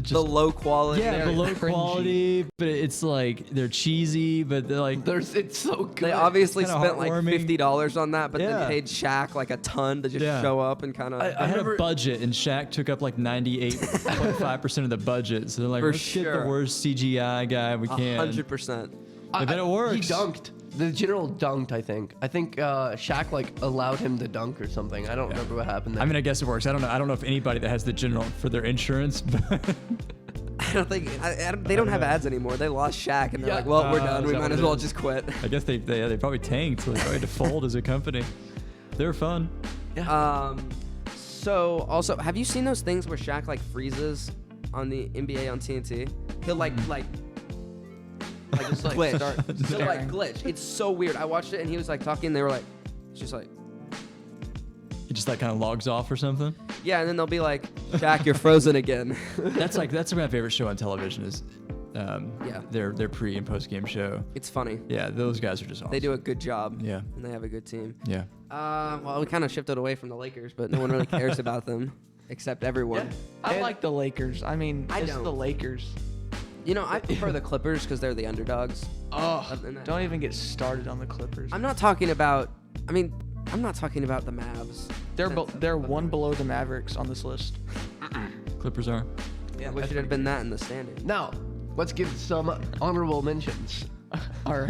Just, the low quality. yeah, the low cringy. quality, but it's like they're cheesy, but they're like It's so good. They obviously It's kinda spent like heartwarming. $50 on that, but Yeah. then paid Shaq like a ton to just Yeah. show up and kind of. I had remember- a budget, and Shaq took up like 98.5% of the budget. So they're like, For let's get sure. the worst CGI guy we can. 100%. But then it works. He dunked. The General dunked, I think. I think Shaq like allowed him to dunk or something. I don't remember what happened there. I mean, I guess it works. I don't know. I don't know if anybody that has the General for their insurance, but I don't think they don't have know. ads anymore. They lost Shaq, and they're Yeah. like, well, we're Oh, done. is We that might what as it well is? just quit. I guess they probably tanked. So they probably had to fold as a company. They were fun. So also, have you seen those things where Shaq like freezes on the NBA on TNT? He'll like just like glitch. start He'll like staring. glitch. It's so weird. I watched it and he was like talking. They were like, it's just like, It just like kind of logs off or something. yeah, and then they'll be like, Shaq, you're frozen again. That's my favorite show on television is Yeah. their pre and post game show. It's funny. Yeah, those guys are just awesome. They do a good job. Yeah. And they have a good team. Yeah. Well, we kind of shifted away from the Lakers, but no one really cares about them except everyone. I like the Lakers. I mean, I it's don't. the Lakers. You know, I prefer the Clippers because they're the underdogs. Oh, Other than that- don't even get started on the Clippers. I'm not talking about. I'm not talking about the Mavs. They're one below the Mavericks on this list. Clippers are. Yeah, we should have been that in the standing. Now, let's give some honorable mentions. Our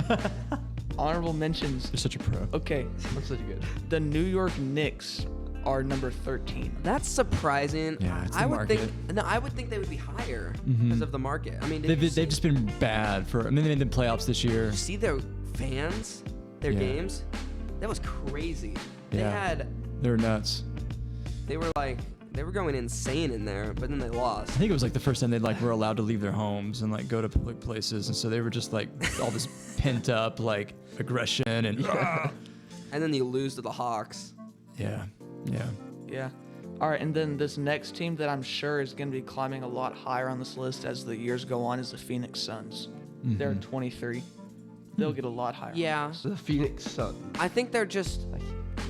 honorable mentions. They're such a pro. Okay, That's such a good. the New York Knicks are number 13. That's surprising. Yeah, it's the I would market. think. No, I would think they would be higher Mhm. because of the market. I mean, did you They've just been bad for. I mean, they made the playoffs this year. see their fans, their Yeah. games. That was crazy. They Yeah. They're nuts. They were going insane in there, but then they lost. I think it was like the first time they like were allowed to leave their homes and like go to public places, and so they were just like all this pent up like aggression and And then you lose to the Hawks. yeah. Yeah. All right, and then this next team that I'm sure is going to be climbing a lot higher on this list as the years go on is the Phoenix Suns. They're Mhm. 23. They'll get a lot higher. Yeah, So the Phoenix Suns. I think they're just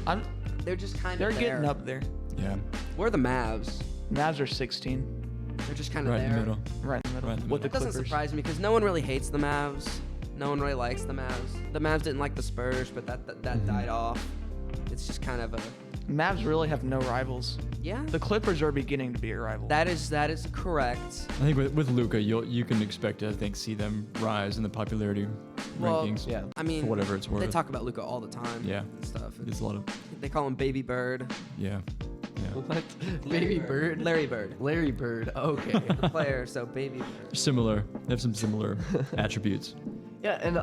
I'm, they're just kind they're of getting up there. Yeah. We're the Mavs. Mavs are 16, They're just kind of Right there. in the middle. right in the middle. Right in the with the That doesn't Clippers. surprise me because no one really hates the Mavs. No one really likes the Mavs. The Mavs didn't like the Spurs, but that Mhm. died off. It's just kind of a Mavs really have no rivals. yeah. The Clippers are beginning to be a rival. That is correct. I think with Luka, you can expect to see them rise in the popularity Well, rankings. Yeah. I mean, For whatever it's worth. they talk about Luka all the time. Yeah. and stuff. There's a lot of They call him Baby Bird. yeah. What? Baby Bird? Larry Bird. Larry Bird. Okay. The player, so Baby Bird. Similar. They have some similar attributes. Yeah, and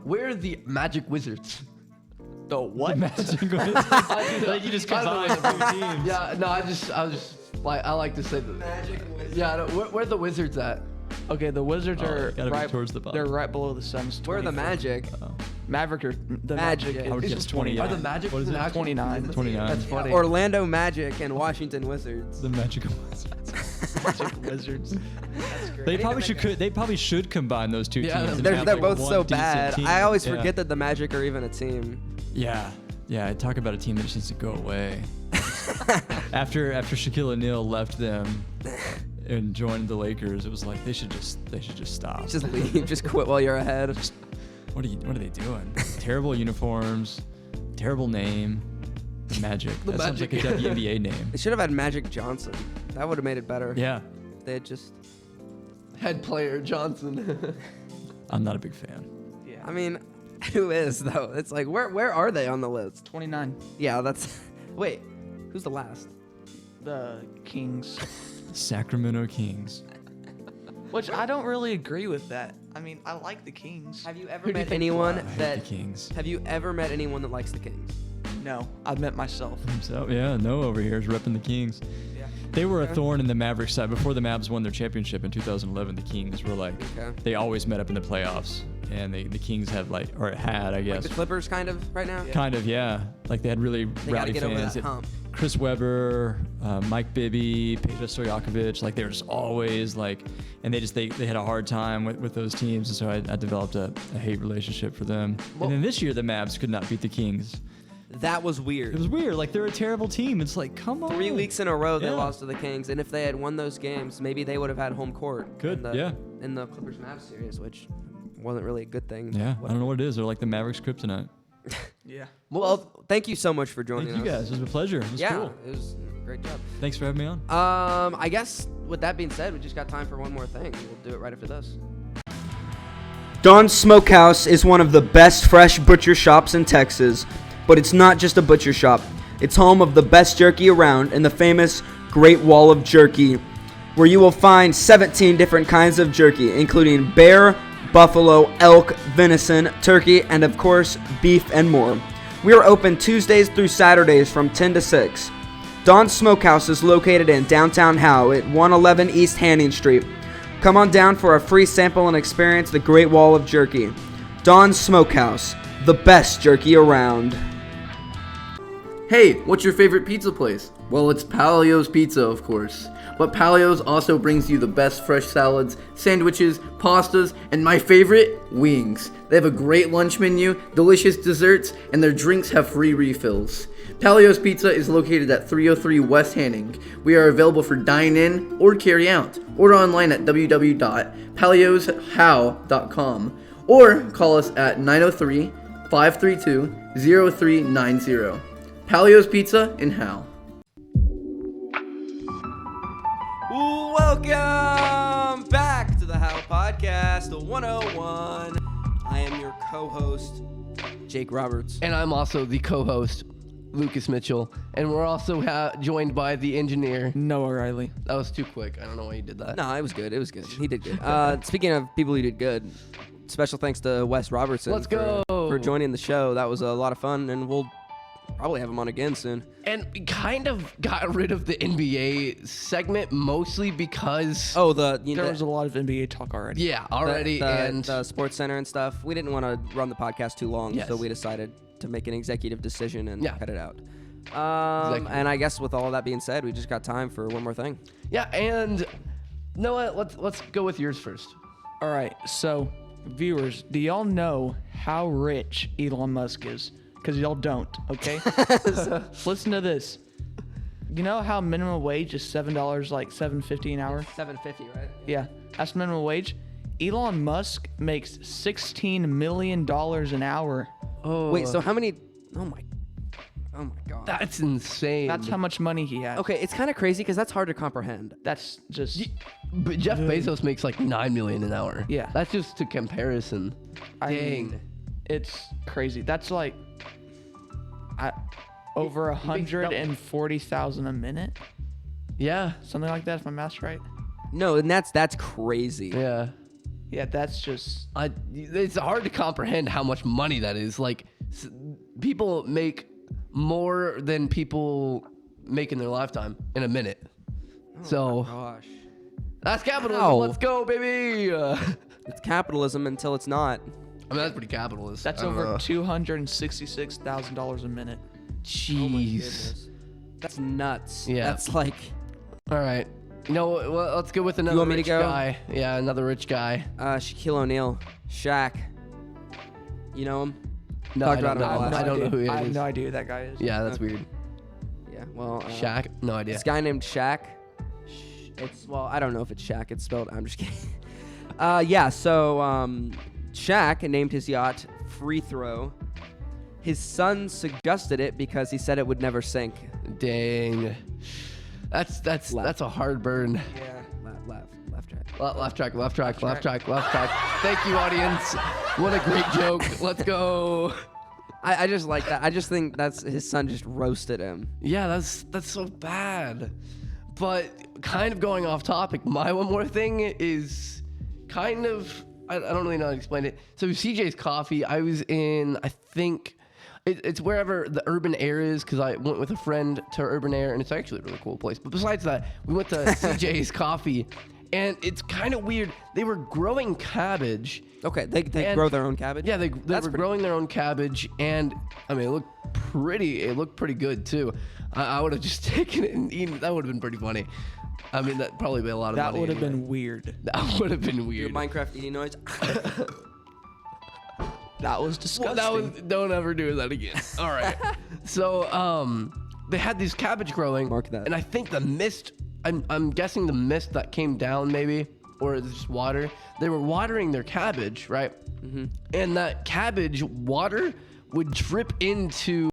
where are the Magic Wizards? the what? Like you just combine the two teams. Yeah, no, I was just like I like to say that. Magic Wizard. Yeah, no, where are the Wizards at? Okay, the Wizards Oh, are gotta be right towards the bottom. They're right below the Suns. We're the 24. Magic. Oh. Maverick are the Magic. Magic. I would is guess 20. Are the Magic What is it? actually- 29. 29. That's Yeah, funny. Orlando Magic and Washington Wizards. The magical Wizards. Magic Wizards. That's great. They probably should combine those two Yeah, teams. and They're have, like, both one so decent bad. team. I always Yeah. forget that the Magic are even a team. Yeah. I talk about a team that just needs to go away. after Shaquille O'Neal left them and joined the Lakers, it was like they should just stop. Just leave. Just quit while you're ahead. What are they doing? Terrible uniforms, terrible name. The Magic. The That sounds like a WNBA name. They should have had Magic Johnson. That would have made it better. Yeah. They had just. Head player Johnson. I'm not a big fan. Yeah. I mean, who is though? It's like where are they on the list? 29. Yeah, that's. Wait, who's the last? The Kings. Sacramento Kings. Which I don't really agree with that. I mean, I like the Kings. Have you ever Who do you met think anyone I hate that? the Kings. Have you ever met anyone that likes the Kings? No, I've met myself. So yeah, Noah over here is repping the Kings. Yeah. They were a Okay. thorn in the Mavericks side. Before the Mavs won their championship in 2011, the Kings were like, Okay. they always met up in the playoffs. And the Kings had I Like guess. the Clippers, kind of right now. Kind of, yeah. Like they had really They gotta rowdy get over fans. that hump. Chris Webber, Mike Bibby, Peja Stojakovic, like they were just always like, and they had a hard time with those teams. And so I developed a hate relationship for them. Well- and then this year, the Mavs could not beat the Kings. That was weird. It was weird. Like, they're a terrible team. It's like, come on. 3 weeks in a row they Yeah. lost to the Kings, and if they had won those games, maybe they would have had home court. Good, yeah. In the Clippers-Mavs series, which wasn't really a good thing. Yeah, I don't know what it is. They're like the Mavericks kryptonite. Yeah. Well, thank you so much for joining Thank you us. guys. It was a pleasure. It was Yeah, cool. it was a great job. Thanks for having me on. I guess with that being said, we just got time for one more thing. We'll do it right after this. Don's Smokehouse is one of the best fresh butcher shops in Texas, but it's not just a butcher shop. It's home of the best jerky around and the famous Great Wall of Jerky, where you will find 17 different kinds of jerky, including bear, buffalo, elk, venison, turkey, and of course, beef and more. We are open Tuesdays through Saturdays from 10 to 6. Don's Smokehouse is located in downtown Howe at 111 East Hanning Street. Come on down for a free sample and experience the Great Wall of Jerky. Don's Smokehouse, the best jerky around. Hey, what's your favorite pizza place? Well, it's Palio's Pizza, of course. But Palio's also brings you the best fresh salads, sandwiches, pastas, and my favorite, wings. They have a great lunch menu, delicious desserts, and their drinks have free refills. Palio's Pizza is located at 303 West Hanning. We are available for dine-in or carry-out. Order online at www.palioshow.com or call us at 903-532-0390. Palio's Pizza in Howe. Welcome back to the Howepodcast 101. I am your co-host, Jake Roberts. And I'm also the co-host, Lucas Mitchell. And we're also joined by the engineer. Noah Riley. That was too quick. I don't know why you did that. No, it was good. It was good. He did good. Speaking of people who did good, special thanks to Wes Robertson Let's go. for joining the show. That was a lot of fun, and we'll probably have him on again soon. And we kind of got rid of the NBA segment mostly because There There was a lot of NBA talk already. and the Sports Center and stuff. We didn't want to run the podcast too long, Yes. so we decided to make an executive decision and Yeah. cut it out. Exactly. And I guess with all of that being said, we just got time for one more thing. yeah, and Noah, let's go with yours first. All right, so viewers, do y'all know how rich Elon Musk is? Because y'all don't, okay? Listen to this. You know how minimum wage is $7, like $7.50 an hour? $7.50, right? Yeah, that's minimum wage. Elon Musk makes $16 million an hour. Oh, Wait, so how many? Oh my God. that's insane. That's how much money he has. Okay, it's kind of crazy because that's hard to comprehend. That's just, But Jeff Bezos makes like $9 million an hour. Yeah. That's just to comparison. I Dang. mean, it's crazy. That's like over he makes double. 140,000 a minute, Yeah. something like that. If my math's right. No, and that's crazy. Yeah. Yeah, that's just. It's hard to comprehend how much money that is. Like, people make more than people make in their lifetime in a minute. So Gosh, that's capitalism. Ow. Let's go, baby. it's capitalism until it's not. I mean, that's pretty capitalist. That's I don't over know. $266,000 a minute. Jeez. That's nuts. Yeah. That's like. All right. You know, well, let's go with another want me to rich go? guy. Yeah, another rich guy. Shaquille O'Neal, Shaq. You know him? No, Talked I about don't him know. last I don't know who he I have is. no idea who that guy is. Yeah, that's Okay. weird. Yeah. Well. Shaq? No idea. This guy named Shaq. I don't know if it's Shaq. It's spelled. I'm just kidding. Yeah. So Shaq named his yacht Free Throw. His son suggested it because he said it would never sink. Dang. That's a hard burn. Yeah. Left track. Left track. Thank you, audience. What a great joke. Let's go. I just like that. I just think that's his son just roasted him. Yeah, that's so bad. But kind of going off topic, my one more thing is kind of, I don't really know how to explain it. So CJ's Coffee, I was in, I think, it's wherever the urban air is, because I went with a friend to urban air, and it's actually a really cool place. But besides that, we went to CJ's Coffee, and it's kind of weird. They were growing cabbage. Okay, they And- grow their own cabbage. Yeah, they That's were pretty- growing their own cabbage, and I mean, it looked pretty good too. I would have just taken it and eaten. That would have been pretty funny. I mean, that probably be a lot of That money. would have anyway. been weird. That would have been Your weird. Minecraft eating noise. That was disgusting. Don't ever do that again. All right. So they had these cabbage growing. Mark that. And I think the mist. I'm guessing the mist that came down maybe, or it's just water. They were watering their cabbage, right? Mm-hmm. And that cabbage water would drip into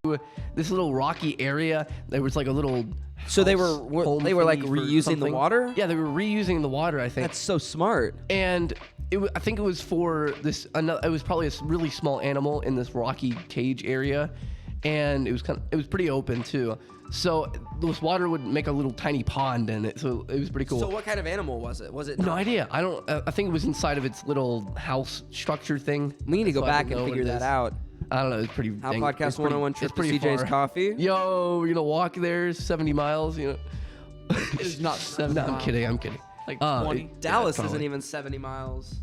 this little rocky area. There was like a little. So they were like thingy for reusing the something. water? Yeah, they were reusing the water, I think. That's so smart. And I think it was for this. It was probably a really small animal in this rocky cage area, and it was pretty open too. So this water would make a little tiny pond in it. So it was pretty cool. So what kind of animal was it? Was it No idea. I think it was inside of its little house structure thing. We need to go So I back don't and know figure what it that is. out. I don't know. It's pretty. Howepodcast 101 trip to CJ's far. Coffee. Yo, we're gonna walk there 70 miles. You know. It's not 7 No, I'm miles. kidding. I'm kidding. Like Uh, 20. Dallas probably. isn't even 70 miles.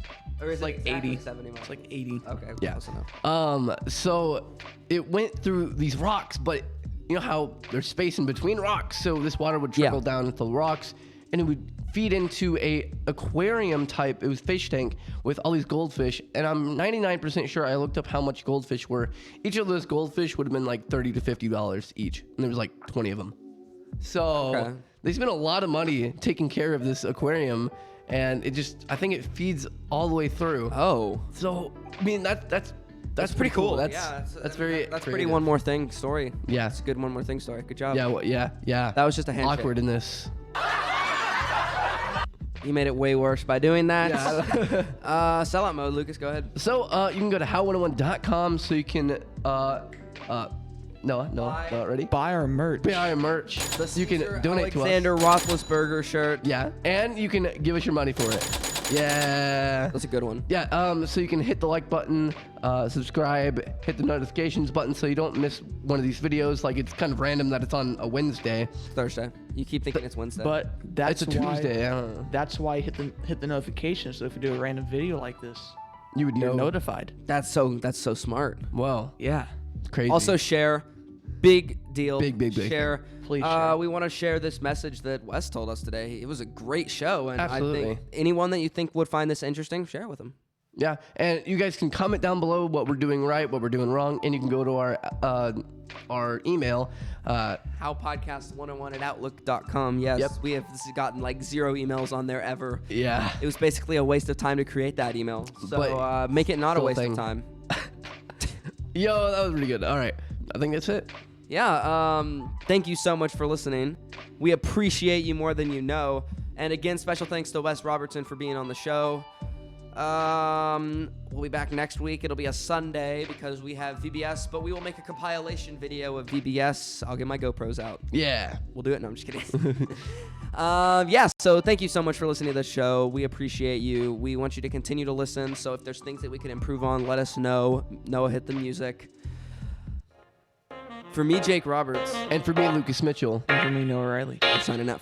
Or is it like exactly 80. 70 miles? It's like 80. Okay, Yeah. close enough. So it went through these rocks, but you know how there's space in between rocks, so this water would trickle down into the rocks, and it would feed into a aquarium type. It was fish tank with all these goldfish, and I'm 99% sure I looked up how much goldfish were. Each of those goldfish would have been like $30 to $50 each, and there was like 20 of them. So they spent a lot of money taking care of this aquarium, and I think it feeds all the way through. Oh. So I mean that's Pretty cool. That's yeah, that's very That's creative. pretty one more thing story. Yeah. It's a good one more thing story. Good job. Yeah, well, yeah. That was just a handshake. awkward in this. You made it way worse by doing that. Yeah. Sellout mode, Lucas. Go ahead. So you can go to how101.com so you can no, not ready. Buy our merch. Buy our merch. You can donate to us. Alexander Roethlisberger shirt. Yeah, and you can give us your money for it. Yeah. That's a good one. Yeah, so you can hit the like button, subscribe, hit the notifications button so you don't miss one of these videos. Like, it's kind of random that it's on a Wednesday. Thursday. You keep thinking it's Wednesday. But that's It's a why, Tuesday, I don't know. That's why hit the notification. So if we do a random video like this, You would you're know. notified. that's so shart. Wow, Yeah. crazy. Also share. Big deal. Big. Share. Please share. We want to share this message that Wes told us today. It was a great show, and I Absolutely. think anyone that you think would find this interesting, share it with them. Yeah, and you guys can comment down below what we're doing right, what we're doing wrong, and you can go to our email. Howepodcast101@outlook.com. Yes, Yep. we have gotten like 0 emails on there ever. Yeah. It was basically a waste of time to create that email. So But make it not a still a waste thing. of time. Yo, that was really good. All right, I think that's it. Yeah, thank you so much for listening. We appreciate you more than you know. And again, special thanks to Wes Robertson for being on the show. We'll be back next week. It'll be a Sunday because we have VBS, but we will make a compilation video of VBS. I'll get my GoPros out. Yeah. We'll do it. No, I'm just kidding. So thank you so much for listening to this show. We appreciate you. We want you to continue to listen. So if there's things that we can improve on, let us know. Noah, hit the music. For me, Jake Roberts, And for me, Lucas Mitchell. And for me, Noah Riley. I'm signing out.